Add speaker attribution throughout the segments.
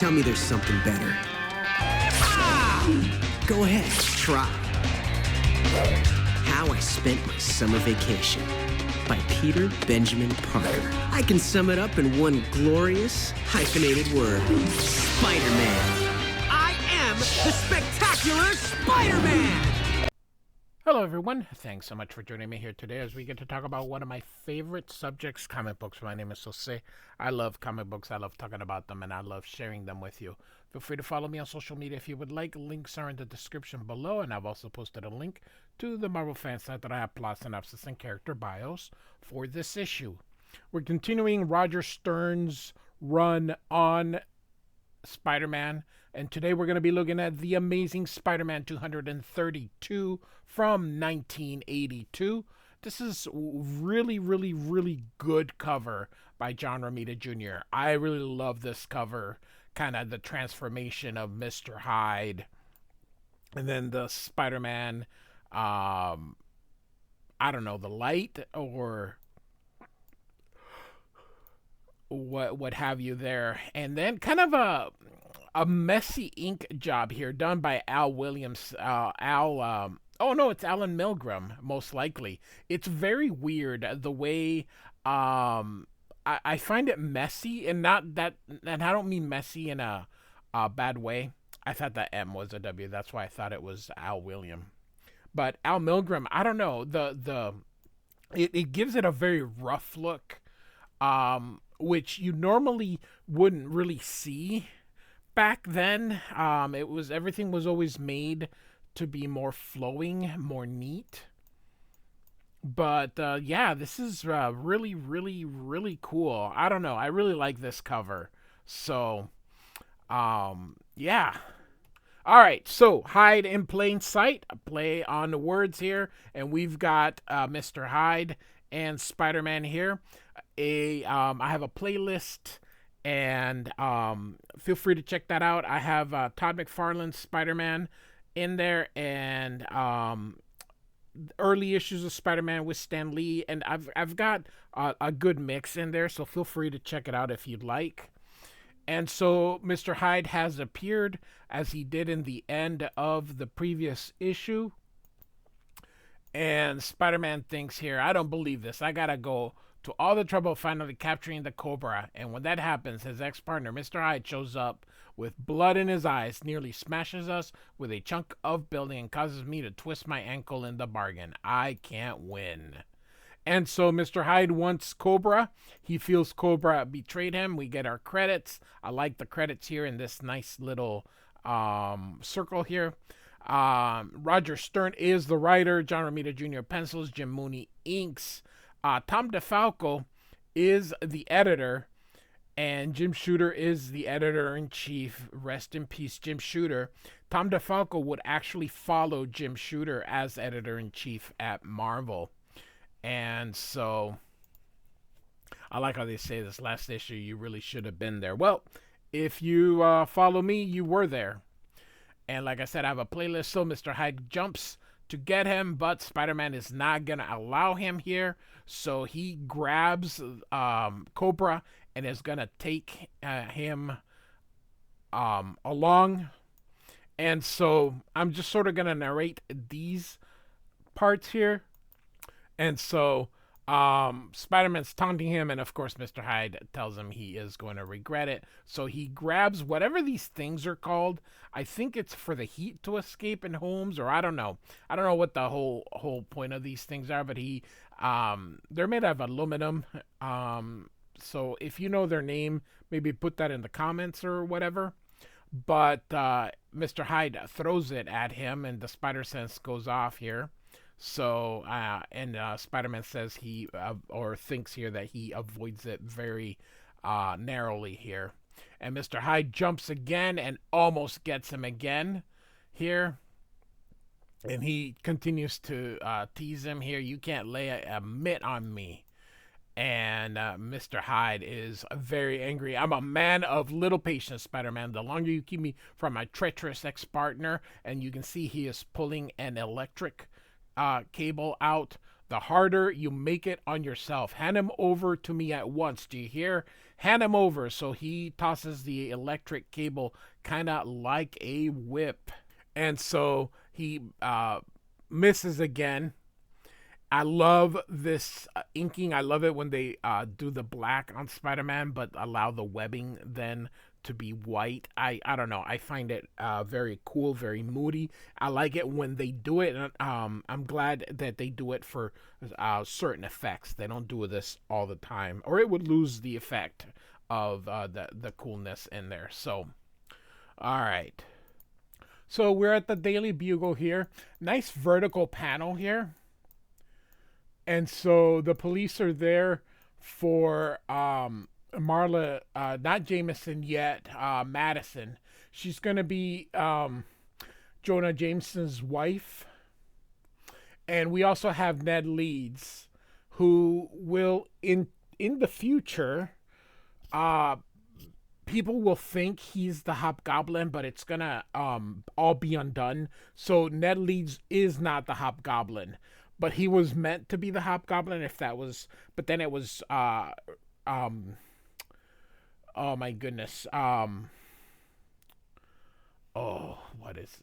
Speaker 1: Tell me there's something better. Go ahead, try. How I Spent My Summer Vacation by Peter Benjamin Parker. I can sum it up in one glorious, hyphenated word. Spider-Man. I am the spectacular Spider-Man!
Speaker 2: Hello everyone, thanks so much for joining me here today as we get to talk about one of my favorite subjects, comic books. My name is Jose. I love comic books, I love talking about them, and I love sharing them with you. Feel free to follow me on social media if you would like. Links are in the description below, and I've also posted a link to the Marvel fan site that I have plot synopsis and character bios for this issue. We're continuing Roger Stern's run on Spider-Man, and today we're going to be looking at The Amazing Spider-Man 232 from 1982. This is really good cover by John Romita Jr. I really love this cover, kind of the transformation of Mr. Hyde, and then the Spider-Man, I don't know, the light or what have you there, and then kind of a messy ink job here done by Al Williams. Oh no, it's Alan Milgram, most likely. It's very weird the way I find it messy, and not that, and I don't mean messy in a bad way. I thought that M was a W, that's why I thought it was Al William. But Al Milgram, I don't know, it gives it a very rough look, which you normally wouldn't really see back then. Everything was always made to be more flowing, more neat. But yeah, this is really cool. I don't know, I really like this cover. So yeah. All right, so Hyde in plain sight. Play on the words here, and we've got Mr. Hyde and Spider-Man here. I have a playlist, and feel free to check that out. I have Todd McFarlane's Spider-Man in there, and early issues of Spider-Man with Stan Lee, and I've got a good mix in there, so feel free to check it out if you'd like. And so Mr. Hyde has appeared, as he did in the end of the previous issue. And Spider-Man thinks here, I don't believe this. I gotta go to all the trouble of finally capturing the Cobra. And when that happens, his ex-partner, Mr. Hyde, shows up with blood in his eyes, nearly smashes us with a chunk of building, and causes me to twist my ankle in the bargain. I can't win. And so Mr. Hyde wants Cobra. He feels Cobra betrayed him. We get our credits. I like the credits here in this nice little circle here. Roger Stern is the writer. John Romita Jr. pencils. Jim Mooney inks. Tom DeFalco is the editor. And Jim Shooter is the editor-in-chief. Rest in peace, Jim Shooter. Tom DeFalco would actually follow Jim Shooter as editor-in-chief at Marvel. And so, I like how they say this last issue, you really should have been there. Well, if you follow me, you were there. And like I said, I have a playlist, so Mr. Hyde jumps to get him, but Spider-Man is not going to allow him here. So he grabs Cobra and is going to take him along. And so I'm just sort of going to narrate these parts here. And so Spider-Man's taunting him, and of course Mr. Hyde tells him he is going to regret it. So he grabs whatever these things are called. I think it's for the heat to escape in homes, or I don't know. I don't know what the whole point of these things are, but they're made out of aluminum. So if you know their name, maybe put that in the comments or whatever. But Mr. Hyde throws it at him, and the spider sense goes off here. So, and Spider-Man says or thinks here that he avoids it very narrowly here. And Mr. Hyde jumps again and almost gets him again here. And he continues to tease him here. You can't lay a mitt on me. And Mr. Hyde is very angry. I'm a man of little patience, Spider-Man. The longer you keep me from my treacherous ex-partner, and you can see he is pulling an electric cable out, the harder you make it on yourself. Hand him over to me at once. Do you hear? hand him over. So he tosses the electric cable kind of like a whip. And so he misses again. I love this inking. I love it when they do the black on Spider-Man, but allow the webbing then to be white. I don't know. I find it very cool, very moody. I like it when they do it. And I'm glad that they do it for certain effects. They don't do this all the time, or it would lose the effect of the coolness in there. So, all right. So we're at the Daily Bugle here. Nice vertical panel here. And so the police are there for Marla, not Jameson yet, Madison. She's going to be Jonah Jameson's wife. And we also have Ned Leeds, who will, in the future, people will think he's the Hobgoblin, but it's going to all be undone. So Ned Leeds is not the Hobgoblin. But he was meant to be the Hobgoblin, if that was, but then it was, oh my goodness, what is,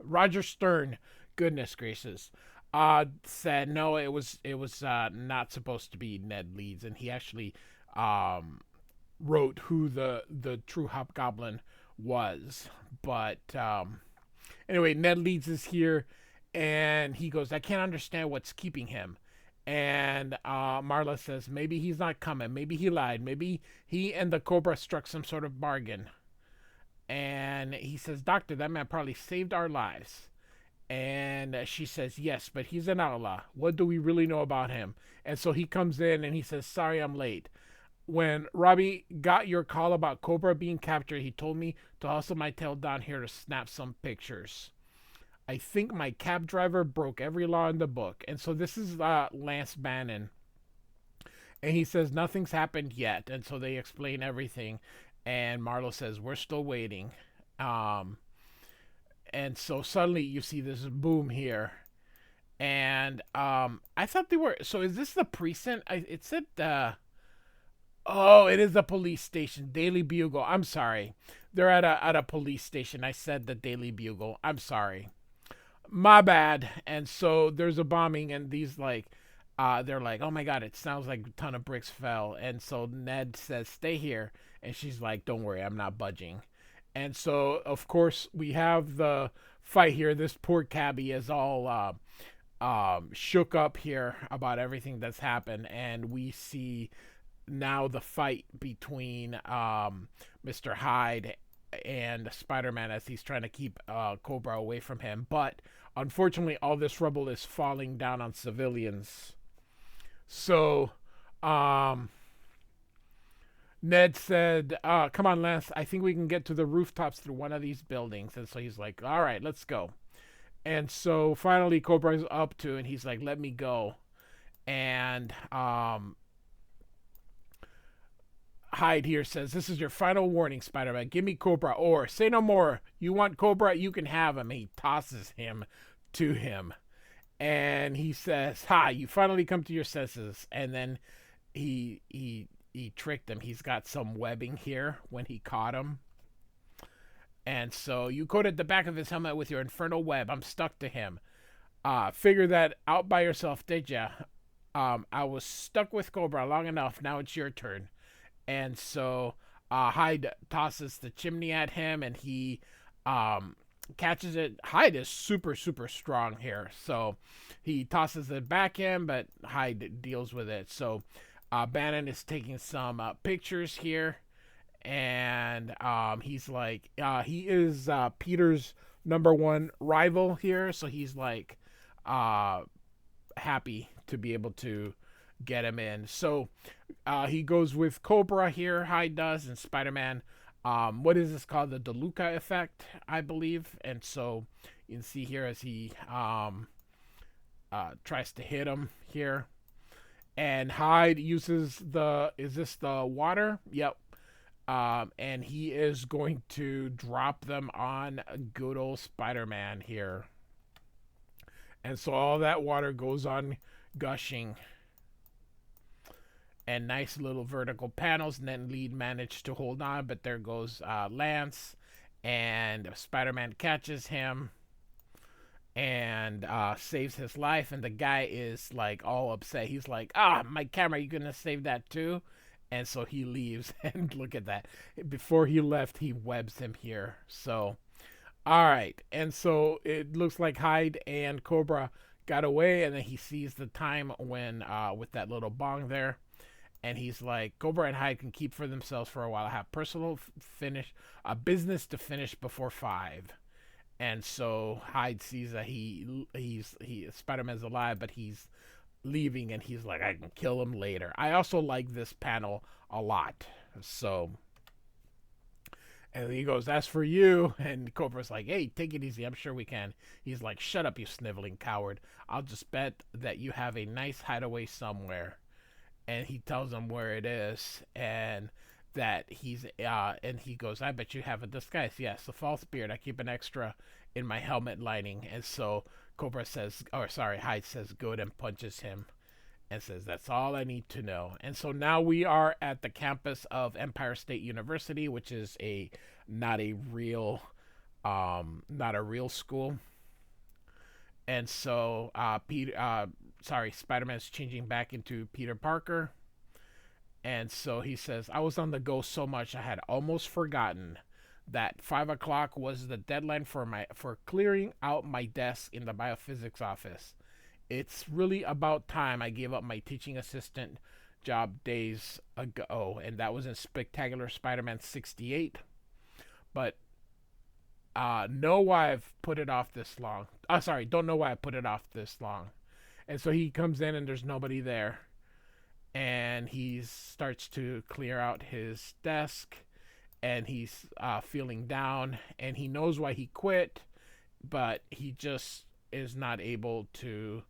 Speaker 2: Roger Stern, goodness gracious, said no, it was not supposed to be Ned Leeds, and he actually, wrote who the true Hobgoblin was, but, anyway, Ned Leeds is here. And he goes, I can't understand what's keeping him. And Marla says, maybe he's not coming. Maybe he lied. Maybe he and the Cobra struck some sort of bargain. And he says, Doctor, that man probably saved our lives. And she says, yes, but he's an outlaw. What do we really know about him? And so he comes in and he says, sorry, I'm late. When Robbie got your call about Cobra being captured, he told me to hustle my tail down here to snap some pictures. I think my cab driver broke every law in the book. And so this is Lance Bannon. And he says nothing's happened yet. And so they explain everything. And Marlo says, we're still waiting. And so suddenly you see this boom here. And I thought they were... So is this the precinct? It said... Oh, it is the police station. Daily Bugle. I'm sorry. They're at a police station. I said the Daily Bugle. I'm sorry. My bad. And so there's a bombing, and these they're like, oh my god, it sounds like a ton of bricks fell. And so Ned says, stay here. And she's like, don't worry, I'm not budging. And so, of course, we have the fight here. This poor cabbie is all shook up here about everything that's happened. And we see now the fight between Mr. Hyde and Spider-Man as he's trying to keep Cobra away from him. But unfortunately, all this rubble is falling down on civilians. So Ned said, come on, Lance, I think we can get to the rooftops through one of these buildings. And so he's like, all right, let's go. And so finally Cobra's up to, and he's like, let me go. And Hyde here says, this is your final warning, Spider-Man. Give me Cobra, or say no more. You want Cobra? You can have him. He tosses him to him. And he says, ha, you finally come to your senses. And then he tricked him. He's got some webbing here when he caught him. And so you coated the back of his helmet with your infernal web. I'm stuck to him. Figure that out by yourself, did ya? I was stuck with Cobra long enough. Now it's your turn. And so Hyde tosses the chimney at him, and he catches it. Hyde is super, super strong here. So he tosses it back in, but Hyde deals with it. So Bannon is taking some pictures here. And he's like, he is Peter's #1 rival here. So he's like happy to be able to get him in. So he goes with Cobra here, Hyde does, and Spider-Man. What is this called? The DeLuca effect, I believe. And so you can see here as he tries to hit him here. And Hyde uses is this the water? Yep. And he is going to drop them on good old Spider-Man here. And so all that water goes on gushing. and nice little vertical panels. And then Lead managed to hold on, but there goes Lance, and Spider-Man catches him and saves his life. And the guy is like all upset. He's like, my camera, you gonna save that too? And so he leaves. And look at that. Before he left, he webs him here. So, all right. And so it looks like Hyde and Cobra got away. And then he sees the time when, with that little bong there. And he's like, Cobra and Hyde can keep for themselves for a while. I have personal finish, a business to finish before 5. And so Hyde sees that he's Spider-Man's alive, but he's leaving, and he's like, I can kill him later. I also like this panel a lot. So, and he goes, as for you, and Cobra's like, hey, take it easy, I'm sure we can. He's like, shut up, you sniveling coward. I'll just bet that you have a nice hideaway somewhere. And he tells him where it is, and that he's and he goes, I bet you have a disguise. Yes, a false beard. I keep an extra in my helmet lining. And so Hyde says good, and punches him and says, that's all I need to know. And so now we are at the campus of Empire State University, which is not a real school. And so Spider-Man's changing back into Peter Parker. And so he says, I was on the go so much I had almost forgotten that 5 o'clock was the deadline for clearing out my desk in the biophysics office. It's really about time I gave up my teaching assistant job days ago. And that was in Spectacular Spider-Man 68. But know why I've put it off this long. Don't know why I put it off this long. And so he comes in and there's nobody there. And he starts to clear out his desk. And he's feeling down. And he knows why he quit. But he just is not able to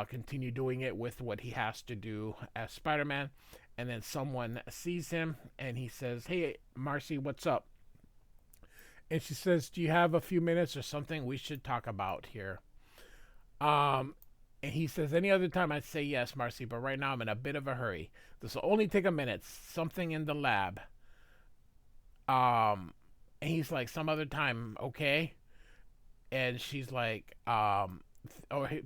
Speaker 2: continue doing it with what he has to do as Spider-Man. And then someone sees him. And he says, hey, Marcy, what's up? And she says, do you have a few minutes or something we should talk about here? And he says, any other time I'd say yes, Marcy, but right now I'm in a bit of a hurry. This will only take a minute. Something in the lab. And he's like, some other time, okay? And she's like,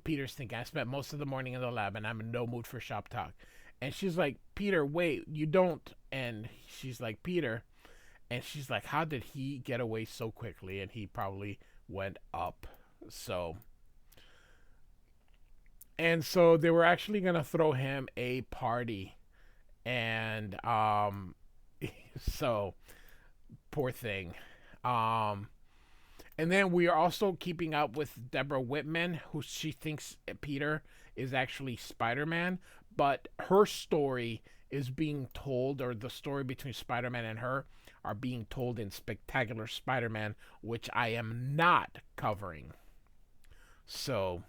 Speaker 2: Peter's thinking, I spent most of the morning in the lab and I'm in no mood for shop talk. And she's like, Peter, wait, you don't. And she's like, Peter. And she's like, how did he get away so quickly? And he probably went up. And so they were actually going to throw him a party. And so poor thing. And then we are also keeping up with Deborah Whitman, who she thinks Peter is actually Spider-Man. But her story is being told, or the story between Spider-Man and her are being told in Spectacular Spider-Man, which I am not covering. So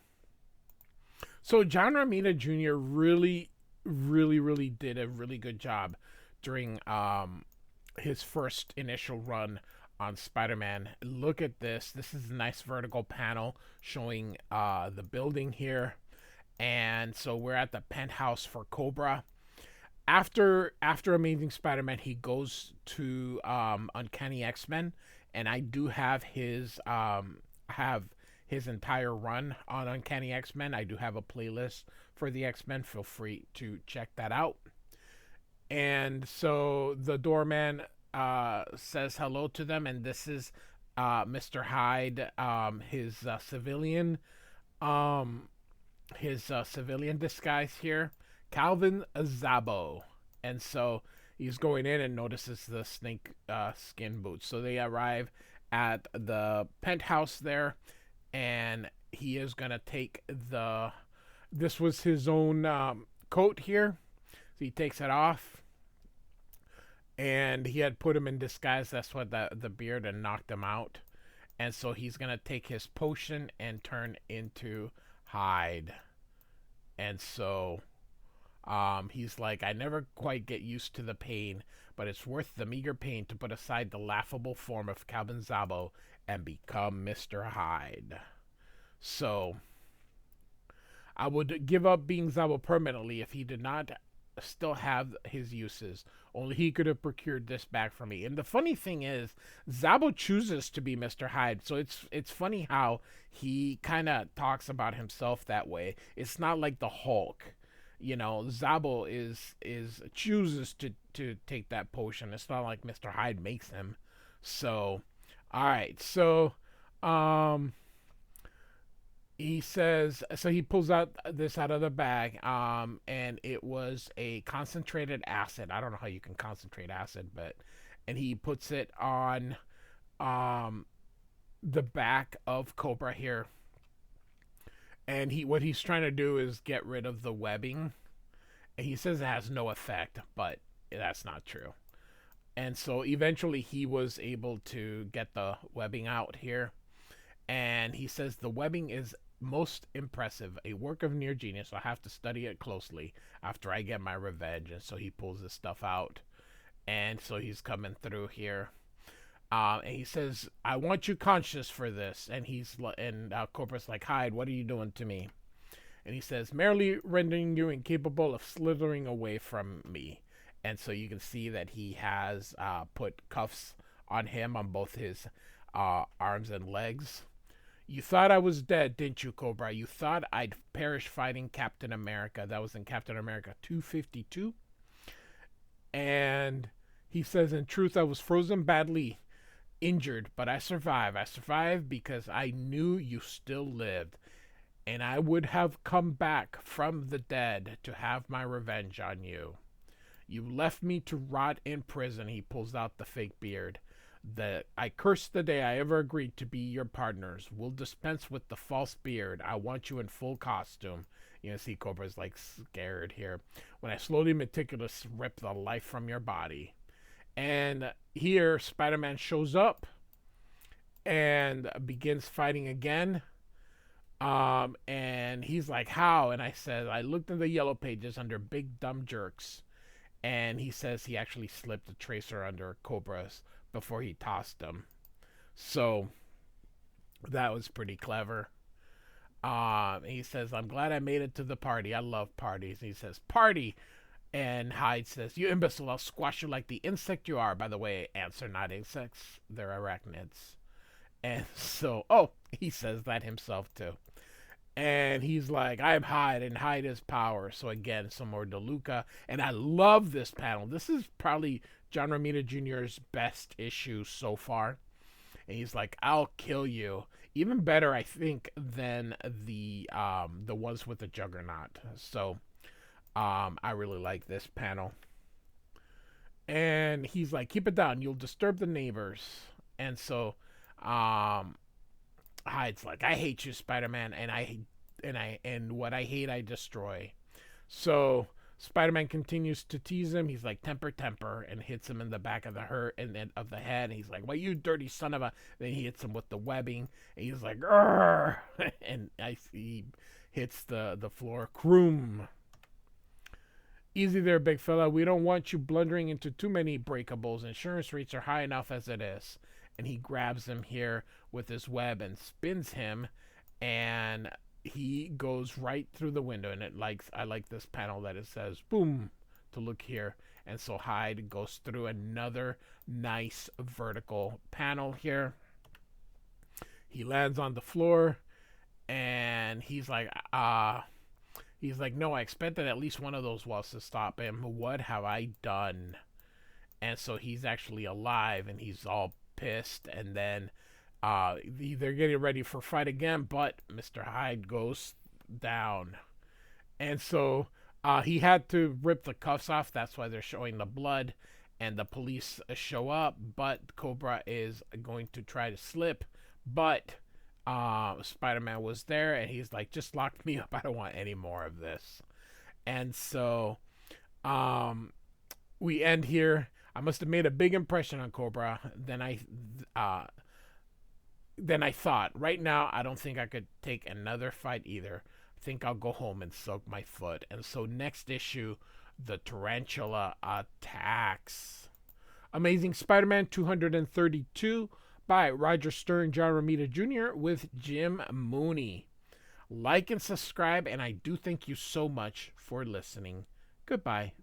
Speaker 2: John Romita Jr. really did a really good job during his first initial run on Spider-Man. Look at this. This is a nice vertical panel showing the building here. And so we're at the penthouse for Cobra. After Amazing Spider-Man, he goes to Uncanny X-Men, and I do have his entire run on Uncanny X-Men. I do have a playlist for the X-Men. Feel free to check that out. And so the doorman says hello to them, and this is Mr. Hyde, his civilian disguise here, Calvin Zabo. And so he's going in and notices the snake skin boots. So they arrive at the penthouse there, and he is going to take this was his own coat here. So he takes it off. And he had put him in disguise. That's what the beard and knocked him out. And so he's going to take his potion and turn into Hyde. And so he's like, I never quite get used to the pain, but it's worth the meager pain to put aside the laughable form of Calvin Zabo and become Mr. Hyde. So I would give up being Zabo permanently if he did not still have his uses. Only he could have procured this back for me. And the funny thing is, Zabo chooses to be Mr. Hyde. So it's funny how he kind of talks about himself that way. It's not like the Hulk. Zabo is chooses to take that potion. It's not like Mr. Hyde makes him. So, all right. So, he says, so he pulls out this out of the bag, and it was a concentrated acid. I don't know how you can concentrate acid, and he puts it on the back of Cobra here. And what he's trying to do is get rid of the webbing. And he says it has no effect, but that's not true. And so eventually he was able to get the webbing out here. And he says the webbing is most impressive, a work of near genius. I'll have to study it closely after I get my revenge. And so he pulls this stuff out. And so he's coming through here. And he says, I want you conscious for this. And Cobra's like, Hyde, what are you doing to me? And he says, merely rendering you incapable of slithering away from me. And so you can see that he has put cuffs on him on both his arms and legs. You thought I was dead, didn't you, Cobra? You thought I'd perish fighting Captain America. That was in Captain America 252. And he says, in truth, I was frozen badly injured, but I survived. I survived because I knew you still lived, and I would have come back from the dead to have my revenge on you. You left me to rot in prison. He pulls out the fake beard. That I curse the day I ever agreed to be your partners. We'll dispense with the false beard. I want you in full costume. See Cobra's like scared here. When I slowly meticulous rip the life from your body. And here, Spider-Man shows up and begins fighting again. And he's like, how? And I said, I looked in the yellow pages under Big Dumb Jerks. And he says he actually slipped a tracer under Cobra's before he tossed him. So that was pretty clever. He says, I'm glad I made it to the party. I love parties. He says, party. And Hyde says, you imbecile, I'll squash you like the insect you are. By the way, ants are not insects. They're arachnids. And so, he says that himself too. And he's like, I'm Hyde, and Hyde is power. So again, some more DeLuca. And I love this panel. This is probably John Romita Jr.'s best issue so far. And he's like, I'll kill you. Even better, I think, than the ones with the Juggernaut. So I really like this panel. And he's like, keep it down. You'll disturb the neighbors. And so Hyde's like, I hate you, Spider-Man, and what I hate I destroy. So Spider-Man continues to tease him. He's like, temper, and hits him in the back of the head. And he's like, well, you dirty son of a. Then he hits him with the webbing, and he's like, Arr! And he hits the floor. Kroom. Easy there, big fella. We don't want you blundering into too many breakables. Insurance rates are high enough as it is. And he grabs him here with his web and spins him, and he goes right through the window. And I like this panel that it says boom to look here. And so Hyde goes through another nice vertical panel here. He lands on the floor, and he's like, no, I expected at least one of those walls to stop him. What have I done? And so he's actually alive, and he's all pissed. And then they're getting ready for fight again, but Mr. Hyde goes down. And so he had to rip the cuffs off. That's why they're showing the blood. And the police show up, but Cobra is going to try to slip. But Spider-Man was there, and he's like, just lock me up. I don't want any more of this. And so we end here. I must have made a big impression on Cobra. Then I thought, right now, I don't think I could take another fight either. I think I'll go home and soak my foot. And so next issue, the tarantula attacks. Amazing Spider-Man 232 by Roger Stern, John Romita Jr. with Jim Mooney. Like and subscribe, and I do thank you so much for listening. Goodbye.